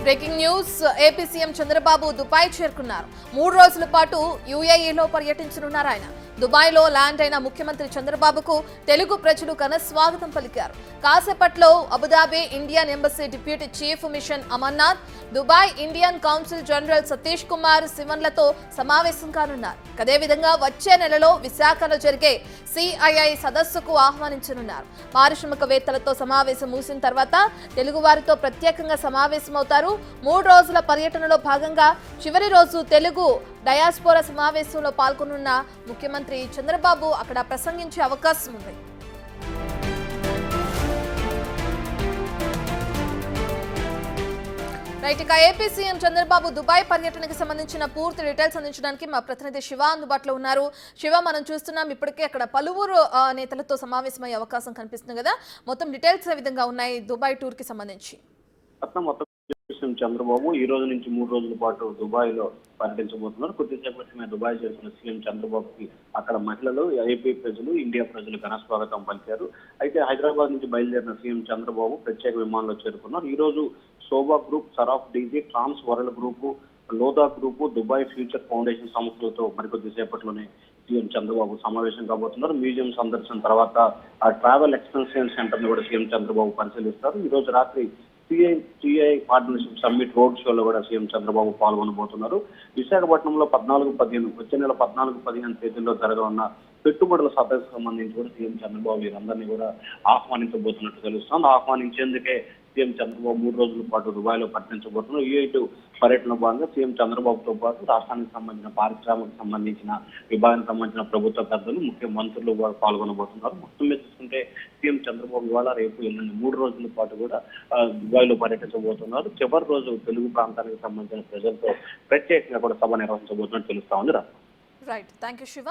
Breaking news AP CM Chandrababu Dubai చేరుకున్నారు. 3 రోజుల పాటు యూఏఈలో పర్యటించనున్నారు ఆయన. దుబాయ్లో ల్యాండ్ అయిన ముఖ్యమంత్రి చంద్రబాబుకు తెలుగు ప్రజలు ఘన స్వాగతం పలికారు. కాసేపట్లో Abu Dhabi Indian embassy deputy chief mission Amarnath, Dubai Indian council general Satish Kumar శివన్లతో సమావేశం కానున్నారు. అదేవిధంగా వచ్చే నెలలో విశాఖలో జరిగే సిఐఐ సదస్సుకు ఆహ్వానించనున్నారు. పారిశ్రామికవేత్తలతో సమావేశం ముగిసిన తర్వాత తెలుగువారితో ప్రత్యేకంగా సమావేశమవుతారు. 3 రోజుల పర్యటనలో భాగంగా చివరి రోజు తెలుగు డయాస్పోరా సమావేశంలో పాల్గొనున్న ముఖ్యమంత్రి చంద్రబాబు అక్కడ ప్రసంగించే అవకాశం ఉంది. రైట్, ఇక ఏపీ సీఎం చంద్రబాబు దుబాయ్ పర్యటనకు సంబంధించిన పూర్తి డీటెయిల్స్ అందించడానికి మా ప్రతినిధి శివ అందుబాటులో ఉన్నారు. శివ, మనం చూస్తున్నాం ఇప్పటికే అక్కడ పలువురు నేతలతో సమావేశమయ్యే అవకాశం కనిపిస్తుంది కదా, మొత్తం డీటెయిల్స్ ఏ విధంగా ఉన్నాయి దుబాయ్ టూర్ కి సంబంధించి? చంద్రబాబు ఈ రోజు నుంచి 3 రోజుల పాటు దుబాయ్ లో పర్యటించబోతున్నారు. కొద్దిసేపటి దుబాయ్ చేరుకున్న సీఎం చంద్రబాబుకి అక్కడ మహిళలు, ఏపీ ప్రజలు, ఇండియా ప్రజలు ఘన స్వాగతం పలికారు. అయితే హైదరాబాద్ నుంచి బయలుదేరిన సీఎం చంద్రబాబు ప్రత్యేక విమానంలో చేరుకున్నారు. ఈ రోజు Sobha group, Sharaf DG, trans world group, Lodha group, Dubai future foundation సంస్థలతో మరికొద్ది సేపట్లోనే సీఎం చంద్రబాబు సమావేశం కాబోతున్నారు. మ్యూజియం సందర్శన తర్వాత ఆ ట్రావెల్ ఎక్స్టెన్షన్ సెంటర్ ని కూడా సీఎం చంద్రబాబు పరిశీలిస్తారు. ఈ రోజు రాత్రి సిఐ పార్ట్నర్షిప్ సమ్మిట్ రోడ్ షోలో కూడా సీఎం చంద్రబాబు పాల్గొనబోతున్నారు. విశాఖపట్నంలో 14-15 వచ్చే నెల 14-15 తేదీల్లో జరగనున్న పెట్టుబడుల సదస్సుకు సంబంధించి కూడా సీఎం చంద్రబాబు వీరందరినీ కూడా ఆహ్వానించబోతున్నట్టు తెలుస్తోంది. ఆహ్వానించేందుకే సీఎం చంద్రబాబు 3 రోజుల పాటు దుబాయ్ లో పర్యటించబోతున్నారు. యూఏఈ పర్యటన భాగంగా సీఎం చంద్రబాబుతో పాటు రాష్ట్రానికి సంబంధించిన పారిశ్రామిక సంబంధించిన విభాగానికి సంబంధించిన ప్రభుత్వ పెద్దలు, ముఖ్య మంత్రులు కూడా పాల్గొనబోతున్నారు. మొత్తం మీద చూసుకుంటే సీఎం చంద్రబాబు ఇవాళ, రేపు, ఎల్లుండి 3 రోజుల పాటు కూడా దుబాయ్ లో పర్యటించబోతున్నారు. చివరి రోజు తెలుగు ప్రాంతానికి సంబంధించిన ప్రజలతో ప్రత్యేకంగా కూడా సభ నిర్వహించబోతున్నట్టు తెలుస్తా ఉంది. Right, thank you Shiva.